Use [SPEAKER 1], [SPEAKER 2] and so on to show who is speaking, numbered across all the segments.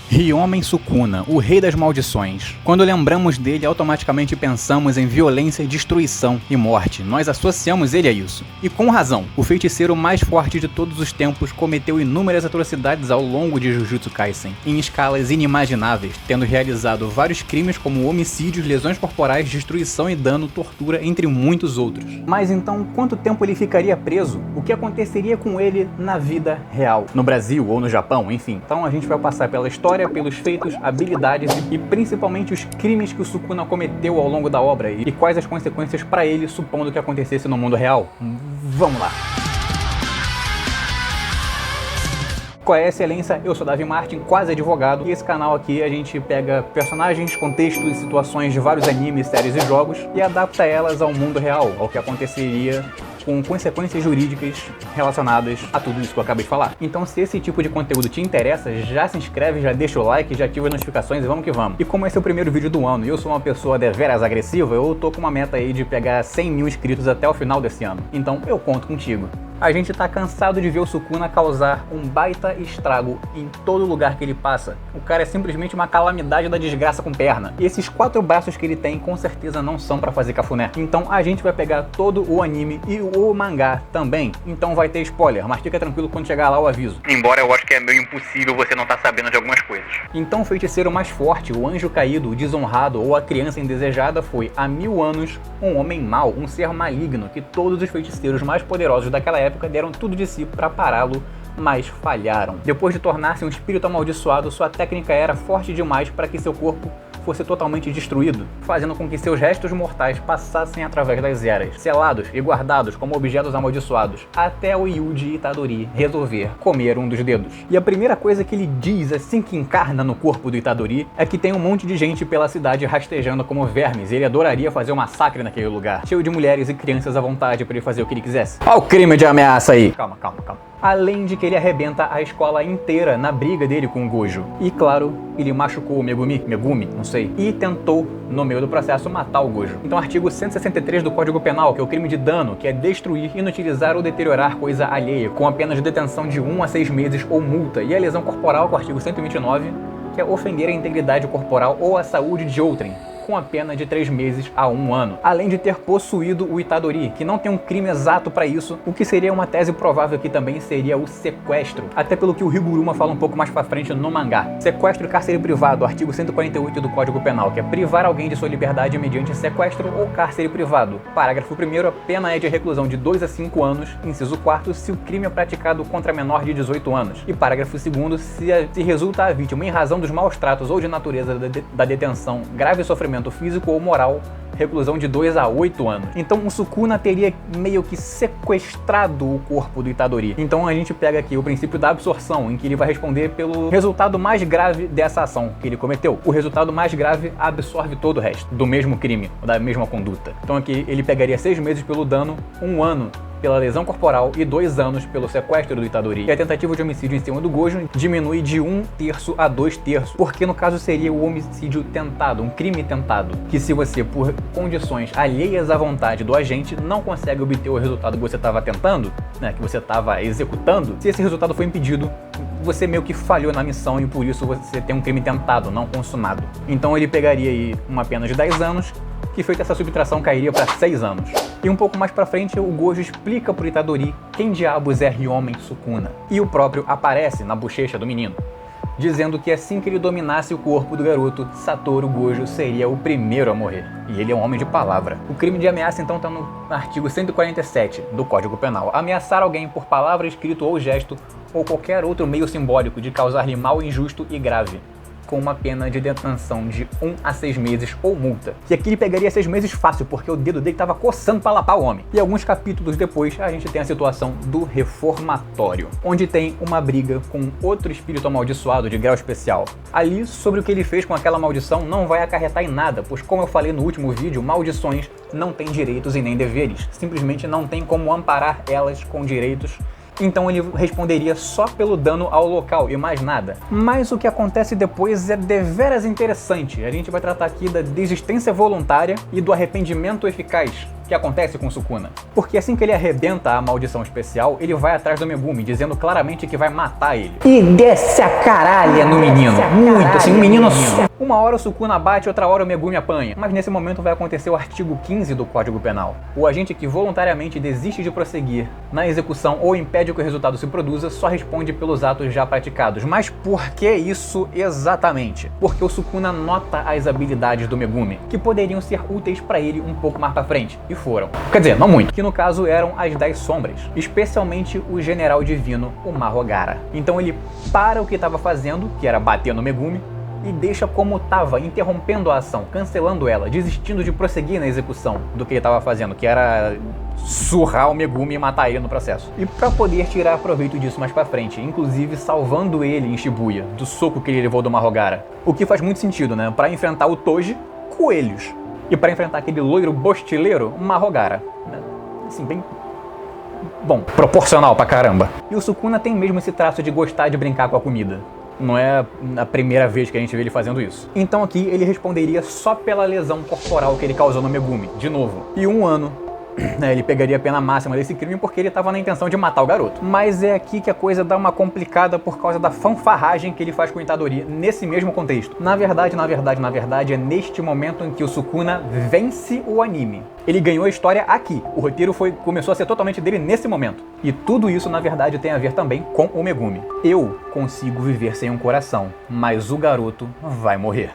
[SPEAKER 1] Ryomen Sukuna, o rei das maldições. Quando lembramos dele, automaticamente pensamos em violência, destruição e morte. Nós associamos ele a isso. E com razão, o feiticeiro mais forte de todos os tempos cometeu inúmeras atrocidades ao longo de Jujutsu Kaisen, em escalas inimagináveis, tendo realizado vários crimes como homicídios, lesões corporais, destruição e dano, tortura, entre muitos outros. Mas então, quanto tempo ele ficaria preso? O que aconteceria com ele na vida real? No Brasil ou no Japão, enfim. Então a gente vai passar pela história, pelos feitos, habilidades e principalmente os crimes que o Sukuna cometeu ao longo da obra e quais as consequências para ele, supondo que acontecesse no mundo real. Vamos lá! Qual é a excelência? Eu sou Davi Martin, quase advogado, e esse canal aqui a gente pega personagens, contextos e situações de vários animes, séries e jogos e adapta elas ao mundo real, ao que aconteceria com consequências jurídicas relacionadas a tudo isso que eu acabei de falar. Então, se esse tipo de conteúdo te interessa, já se inscreve, já deixa o like, já ativa as notificações e vamos que vamos. E como esse é o primeiro vídeo do ano e eu sou uma pessoa deveras agressiva, eu tô com uma meta aí de pegar 100 mil inscritos até o final desse ano. Então, eu conto contigo. A gente tá cansado de ver o Sukuna causar um baita estrago em todo lugar que ele passa. O cara é simplesmente uma calamidade da desgraça com perna. E esses 4 braços que ele tem, com certeza não são pra fazer cafuné. Então a gente vai pegar todo o anime e o mangá também. Então vai ter spoiler, mas fica tranquilo quando chegar lá o aviso. Embora eu acho que é meio impossível você não tá sabendo de algumas coisas. Então o feiticeiro mais forte, o anjo caído, o desonrado ou a criança indesejada foi, há 1000 anos, um homem mau, um ser maligno que todos os feiticeiros mais poderosos daquela época deram tudo de si para pará-lo, mas falharam. Depois de tornar-se um espírito amaldiçoado, sua técnica era forte demais para que seu corpo fosse totalmente destruído, fazendo com que seus restos mortais passassem através das eras, selados e guardados como objetos amaldiçoados, até o Yuji Itadori resolver comer um dos dedos. E a primeira coisa que ele diz assim que encarna no corpo do Itadori é que tem um monte de gente pela cidade rastejando como vermes, e ele adoraria fazer um massacre naquele lugar, cheio de mulheres e crianças à vontade para ele fazer o que ele quisesse. Olha o crime de ameaça aí! Calma. Além de que ele arrebenta a escola inteira na briga dele com o Gojo. E claro, ele machucou o Megumi, não sei, e tentou, no meio do processo, matar o Gojo. Então artigo 163 do Código Penal, que é o crime de dano, que é destruir, inutilizar ou deteriorar coisa alheia, com a pena de detenção de 1 a 6 meses ou multa. E a lesão corporal, com o artigo 129, que é ofender a integridade corporal ou a saúde de outrem, com a pena de 3 meses a 1 ano, além de ter possuído o Itadori, que não tem um crime exato para isso, o que seria uma tese provável aqui também seria o sequestro, até pelo que o Higuruma fala um pouco mais pra frente no mangá. Sequestro e cárcere privado, artigo 148 do Código Penal, que é privar alguém de sua liberdade mediante sequestro ou cárcere privado. Parágrafo 1º, a pena é de reclusão de 2 a 5 anos, inciso 4º, se o crime é praticado contra menor de 18 anos. E parágrafo 2º, se resulta a vítima em razão dos maus tratos ou de natureza da detenção, grave sofrimento físico ou moral, reclusão de 2 a 8 anos. Então o Sukuna teria meio que sequestrado o corpo do Itadori. Então a gente pega aqui o princípio da absorção, em que ele vai responder pelo resultado mais grave dessa ação que ele cometeu. O resultado mais grave absorve todo o resto do mesmo crime, da mesma conduta. Então aqui ele pegaria 6 meses pelo dano, 1 ano pela lesão corporal e 2 anos pelo sequestro do Itadori. E a tentativa de homicídio em cima do Gojo diminui de 1/3 a 2/3, porque no caso seria o homicídio tentado, um crime tentado, que se você, por condições alheias à vontade do agente, não consegue obter o resultado que você estava tentando, né, que você estava executando, se esse resultado foi impedido, você meio que falhou na missão e por isso você tem um crime tentado, não consumado. Então ele pegaria aí uma pena de 10 anos, que feita essa subtração cairia para 6 anos. E um pouco mais pra frente, o Gojo explica pro Itadori quem diabos é Ryomen Sukuna. E o próprio aparece na bochecha do menino, dizendo que assim que ele dominasse o corpo do garoto, Satoru Gojo seria o primeiro a morrer. E ele é um homem de palavra. O crime de ameaça então está no artigo 147 do Código Penal. Ameaçar alguém por palavra, escrito ou gesto, ou qualquer outro meio simbólico de causar-lhe mal injusto e grave, com uma pena de detenção de 1 a 6 meses ou multa. E aqui ele pegaria 6 meses fácil, porque o dedo dele estava coçando para lapar o homem. E alguns capítulos depois, a gente tem a situação do reformatório, onde tem uma briga com outro espírito amaldiçoado de grau especial. Ali, sobre o que ele fez com aquela maldição não vai acarretar em nada, pois como eu falei no último vídeo, maldições não têm direitos e nem deveres. Simplesmente não tem como amparar elas com direitos. Então ele responderia só pelo dano ao local e mais nada. Mas o que acontece depois é deveras interessante. A gente vai tratar aqui da desistência voluntária e do arrependimento eficaz. que acontece com o Sukuna. Porque assim que ele arrebenta a maldição especial, ele vai atrás do Megumi, dizendo claramente que vai matar ele. E desce a caralha no menino. Muito, assim, um menino só. Uma hora o Sukuna bate, outra hora o Megumi apanha. Mas nesse momento vai acontecer o artigo 15 do Código Penal. O agente que voluntariamente desiste de prosseguir na execução ou impede que o resultado se produza, só responde pelos atos já praticados. Mas por que isso exatamente? Porque o Sukuna nota as habilidades do Megumi, que poderiam ser úteis pra ele um pouco mais pra frente. E foram. Quer dizer, não muito. Que no caso eram as 10 sombras. Especialmente o General Divino, o Marrogara. Então ele para o que estava fazendo, que era bater no Megumi, e deixa como estava, interrompendo a ação, cancelando ela, desistindo de prosseguir na execução do que ele estava fazendo, que era surrar o Megumi e matar ele no processo. E para poder tirar proveito disso mais pra frente, inclusive salvando ele em Shibuya, do soco que ele levou do Marrogara. O que faz muito sentido, né? Para enfrentar o Toji, coelhos. E para enfrentar aquele loiro bostileiro, Marrogara. Assim, bem... bom, proporcional pra caramba. E o Sukuna tem mesmo esse traço de gostar de brincar com a comida. Não é a primeira vez que a gente vê ele fazendo isso. Então aqui ele responderia só pela lesão corporal que ele causou no Megumi, de novo. E 1 ano, ele pegaria a pena máxima desse crime porque ele estava na intenção de matar o garoto. Mas é aqui que a coisa dá uma complicada por causa da fanfarragem que ele faz com o Itadori nesse mesmo contexto. Na verdade, é neste momento em que o Sukuna vence o anime. Ele ganhou a história aqui. O roteiro começou a ser totalmente dele nesse momento. E tudo isso, na verdade, tem a ver também com o Megumi. Eu consigo viver sem um coração, mas o garoto vai morrer.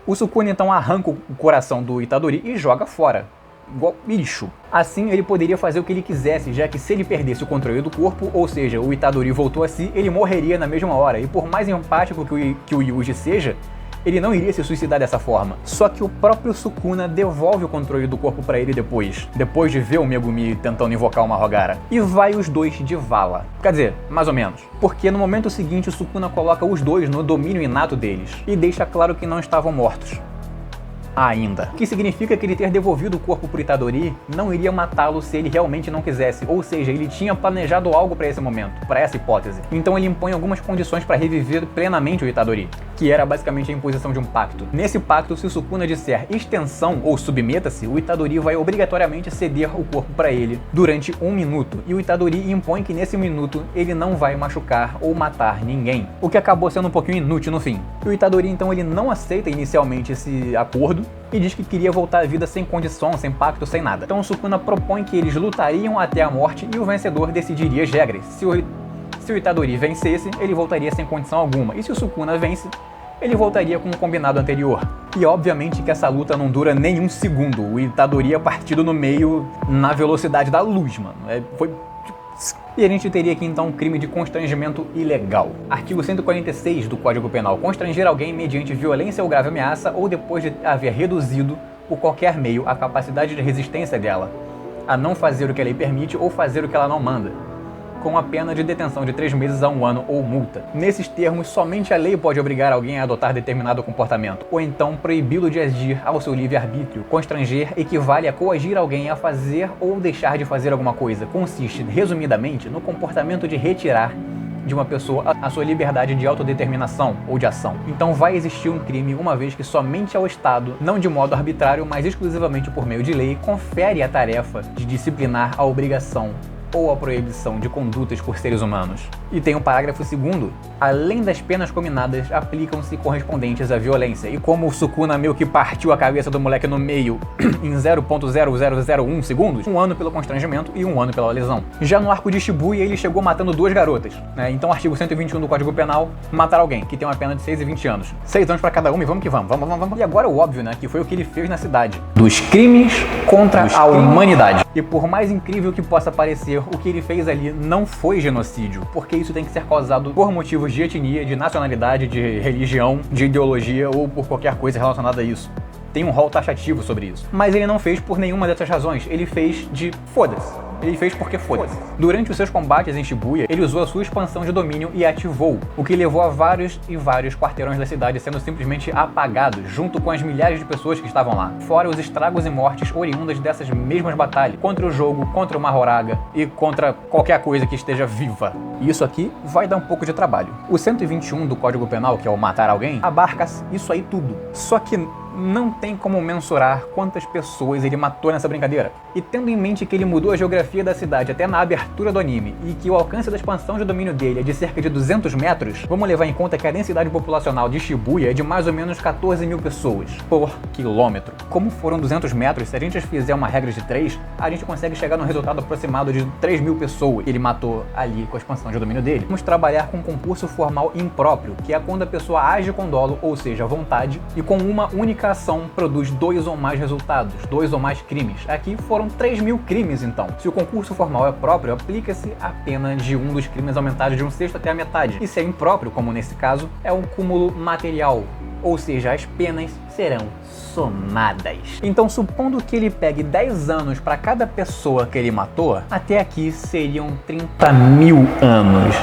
[SPEAKER 1] O Sukuna então arranca o coração do Itadori e joga fora. Igual lixo. Assim ele poderia fazer o que ele quisesse, já que se ele perdesse o controle do corpo, ou seja, o Itadori voltou a si, ele morreria na mesma hora. E por mais empático que o Yuji seja, ele não iria se suicidar dessa forma. Só que o próprio Sukuna devolve o controle do corpo pra ele depois de ver o Megumi tentando invocar o Marrogara. E vai os dois de vala. Quer dizer, mais ou menos. Porque no momento seguinte o Sukuna coloca os dois no domínio inato deles. E deixa claro que não estavam mortos. Ainda. O que significa que ele ter devolvido o corpo pro Itadori não iria matá-lo se ele realmente não quisesse, ou seja, ele tinha planejado algo para esse momento, para essa hipótese. Então ele impõe algumas condições para reviver plenamente o Itadori, que era basicamente a imposição de um pacto. Nesse pacto, se o Sukuna disser extensão ou submeta-se, o Itadori vai obrigatoriamente ceder o corpo para ele durante 1 minuto, e o Itadori impõe que nesse minuto ele não vai machucar ou matar ninguém, o que acabou sendo um pouquinho inútil no fim. E o Itadori então ele não aceita inicialmente esse acordo, e diz que queria voltar à vida sem condição, sem pacto, sem nada. Então o Sukuna propõe que eles lutariam até a morte e o vencedor decidiria as regras. Se o Itadori vencesse, ele voltaria sem condição alguma. E se o Sukuna vence, ele voltaria com o combinado anterior. E obviamente que essa luta não dura nem 1 segundo. O Itadori é partido no meio na velocidade da luz, mano. E a gente teria aqui então um crime de constrangimento ilegal. Artigo 146 do Código Penal. Constranger alguém mediante violência ou grave ameaça ou depois de haver reduzido, por qualquer meio, a capacidade de resistência dela, a não fazer o que a lei permite ou fazer o que ela não manda, com a pena de detenção de 3 meses a 1 ano ou multa. Nesses termos, somente a lei pode obrigar alguém a adotar determinado comportamento, ou então proibi-lo de agir ao seu livre-arbítrio. Constranger equivale a coagir alguém a fazer ou deixar de fazer alguma coisa. Consiste, resumidamente, no comportamento de retirar de uma pessoa a sua liberdade de autodeterminação ou de ação. Então vai existir um crime uma vez que somente ao Estado, não de modo arbitrário, mas exclusivamente por meio de lei, confere a tarefa de disciplinar a obrigação ou a proibição de condutas por seres humanos. E tem um parágrafo 2º. Além das penas cominadas, aplicam-se correspondentes à violência. E como o Sukuna meio que partiu a cabeça do moleque no meio em 0.0001 segundos, 1 ano pelo constrangimento e 1 ano pela lesão. Já no arco de Shibuya, ele chegou matando 2 garotas, né? Então, artigo 121 do Código Penal, matar alguém, que tem uma pena de 6 e 20 anos. 6 anos pra cada um e vamos que vamos. E agora o óbvio, né? Que foi o que ele fez na cidade. Dos crimes contra a humanidade. E por mais incrível que possa parecer, o que ele fez ali não foi genocídio, porque isso tem que ser causado por motivos de etnia, de nacionalidade, de religião, de ideologia ou por qualquer coisa relacionada a isso. Tem um rol taxativo sobre isso. Mas ele não fez por nenhuma dessas razões, ele fez de foda-se. Ele fez porque foda-se. Durante os seus combates em Shibuya, ele usou a sua expansão de domínio e ativou, o que levou a vários e vários quarteirões da cidade sendo simplesmente apagados, junto com as milhares de pessoas que estavam lá. Fora os estragos e mortes oriundas dessas mesmas batalhas, contra o jogo, contra o Marrogara e contra qualquer coisa que esteja viva. E isso aqui vai dar um pouco de trabalho. O 121 do Código Penal, que é o matar alguém, abarca isso aí tudo. Só que não tem como mensurar quantas pessoas ele matou nessa brincadeira. E tendo em mente que ele mudou a geografia da cidade até na abertura do anime e que o alcance da expansão de domínio dele é de cerca de 200 metros, vamos levar em conta que a densidade populacional de Shibuya é de mais ou menos 14 mil pessoas por quilômetro. Como foram 200 metros, se a gente fizer uma regra de 3, a gente consegue chegar no resultado aproximado de 3 mil pessoas que ele matou ali com a expansão de domínio dele. Vamos trabalhar com um concurso formal impróprio, que é quando a pessoa age com dolo, ou seja, vontade, e com uma única ação produz 2 ou mais resultados, 2 ou mais crimes. Aqui foram 3 mil crimes então. Se o concurso formal é próprio, aplica-se a pena de um dos crimes aumentado de 1/6 até a metade. E se é impróprio, como nesse caso, é um cúmulo material, ou seja, as penas serão somadas. Então, supondo que ele pegue 10 anos para cada pessoa que ele matou, até aqui seriam 30 mil anos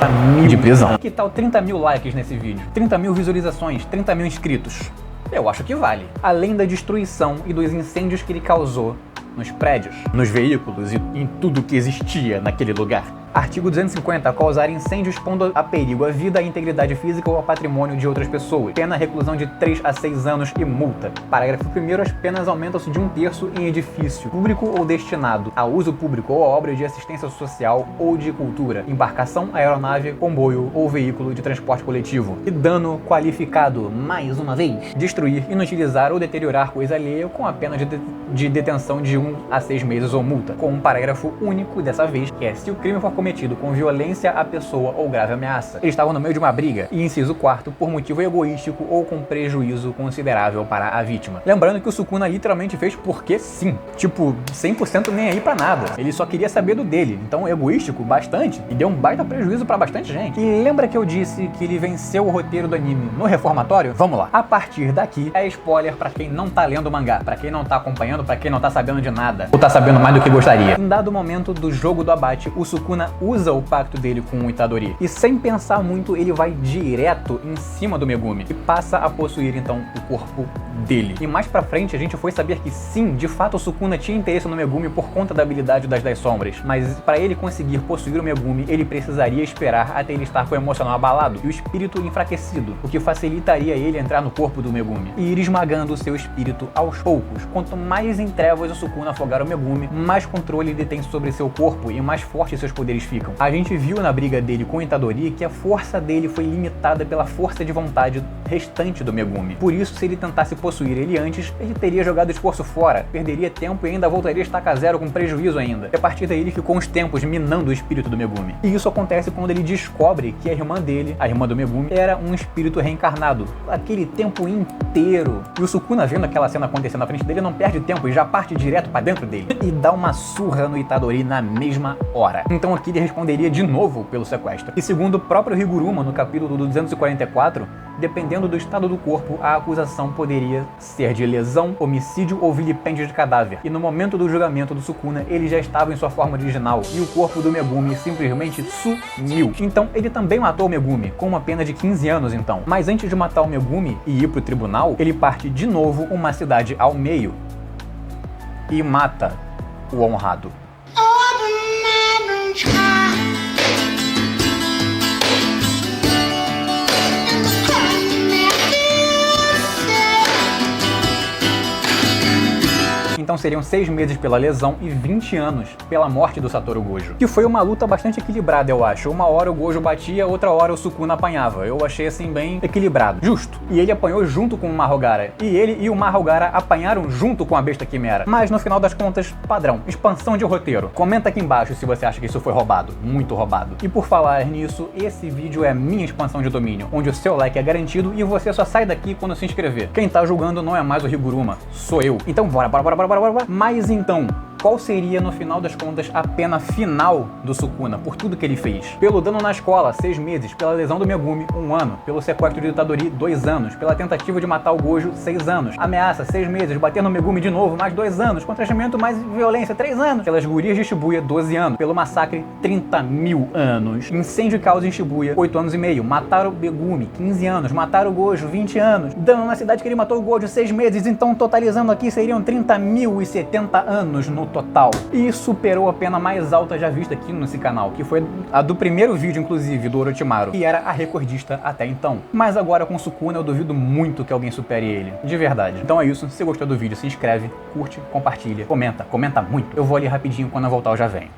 [SPEAKER 1] de prisão. Que tal 30 mil likes nesse vídeo? 30 mil visualizações, 30 mil inscritos? Eu acho que vale. Além da destruição e dos incêndios que ele causou nos prédios, nos veículos e em tudo que existia naquele lugar. Artigo 250. Causar incêndio expondo a perigo a vida, a integridade física ou ao patrimônio de outras pessoas. Pena reclusão de 3 a 6 anos e multa. Parágrafo 1º. As penas aumentam-se de 1/3 em edifício público ou destinado a uso público ou a obra de assistência social ou de cultura, embarcação, aeronave, comboio ou veículo de transporte coletivo. E dano qualificado, mais uma vez, destruir, inutilizar ou deteriorar coisa alheia com a pena de detenção de 1 a 6 meses ou multa. Com um parágrafo único dessa vez, que é: se o crime for cometido com violência à pessoa ou grave ameaça. Eles estavam no meio de uma briga. E inciso 4º, por motivo egoístico ou com prejuízo considerável para a vítima. Lembrando que o Sukuna literalmente fez porque sim. Tipo, 100% nem aí pra nada. Ele só queria saber do dele. Então, egoístico, bastante. E deu um baita prejuízo pra bastante gente. E lembra que eu disse que ele venceu o roteiro do anime no reformatório? Vamos lá. A partir daqui, é spoiler pra quem não tá lendo o mangá, pra quem não tá acompanhando, pra quem não tá sabendo de nada, ou tá sabendo mais do que gostaria. Em dado momento do jogo do abate, o Sukuna usa o pacto dele com o Itadori. E sem pensar muito, ele vai direto em cima do Megumi e passa a possuir então o corpo dele. E mais pra frente a gente foi saber que sim, de fato o Sukuna tinha interesse no Megumi por conta da habilidade das 10 sombras. Mas para ele conseguir possuir o Megumi, ele precisaria esperar até ele estar com o emocional abalado e o espírito enfraquecido, o que facilitaria ele entrar no corpo do Megumi e ir esmagando o seu espírito aos poucos. Quanto mais em trevas o Sukuna afogar o Megumi, mais controle ele tem sobre seu corpo e mais fortes seus poderes ficam. A gente viu na briga dele com o Itadori que a força dele foi limitada pela força de vontade restante do Megumi. Por isso, se ele tentasse possuir ele antes, ele teria jogado o esforço fora, perderia tempo e ainda voltaria a estacar zero com prejuízo ainda. E a partir daí ele ficou uns tempos minando o espírito do Megumi. E isso acontece quando ele descobre que a irmã dele, a irmã do Megumi, era um espírito reencarnado. Aquele tempo inteiro. E o Sukuna, vendo aquela cena acontecendo na frente dele, não perde tempo e já parte direto pra dentro dele. E dá uma surra no Itadori na mesma hora. Então aqui ele responderia de novo pelo sequestro. E segundo o próprio Higuruma, no capítulo do 244, dependendo do estado do corpo, a acusação poderia ser de lesão, homicídio ou vilipêndio de cadáver. E no momento do julgamento do Sukuna, ele já estava em sua forma original e o corpo do Megumi simplesmente sumiu. Então ele também matou o Megumi, com uma pena de 15 anos então. Mas antes de matar o Megumi e ir pro tribunal, ele parte de novo uma cidade ao meio e mata o honrado. Então seriam 6 meses pela lesão e 20 anos pela morte do Satoru Gojo. Que foi uma luta bastante equilibrada, eu acho. Uma hora o Gojo batia, outra hora o Sukuna apanhava. Eu achei assim bem equilibrado. Justo. E ele apanhou junto com o Mahogara. E ele e o Mahogara apanharam junto com a besta Quimera. Mas no final das contas, padrão. Expansão de roteiro. Comenta aqui embaixo se você acha que isso foi roubado. Muito roubado. E por falar nisso, esse vídeo é a minha expansão de domínio, onde o seu like é garantido e você só sai daqui quando se inscrever. Quem tá julgando não é mais o Higuruma, sou eu. Então bora. Mas então, qual seria, no final das contas, a pena final do Sukuna por tudo que ele fez? Pelo dano na escola, 6 meses. Pela lesão do Megumi, 1 ano. Pelo sequestro de Itadori, 2 anos. Pela tentativa de matar o Gojo, 6 anos. Ameaça, 6 meses. Bater no Megumi de novo, mais 2 anos. Constrangimento mais violência, 3 anos. Pelas gurias de Shibuya, 12 anos. Pelo massacre, 30 mil anos. Incêndio e causa em Shibuya, 8 anos e meio. Mataram o Megumi, 15 anos. Mataram o Gojo, 20 anos. Dano na cidade que ele matou o Gojo, 6 meses. Então, totalizando aqui, seriam 30.070 anos no total e superou a pena mais alta já vista aqui nesse canal, que foi a do primeiro vídeo, inclusive, do Orochimaru, que era a recordista até então. Mas agora com Sukuna eu duvido muito que alguém supere ele, de verdade. Então é isso, se gostou do vídeo, se inscreve, curte, compartilha, comenta muito. Eu vou ali rapidinho, quando eu voltar eu já venho.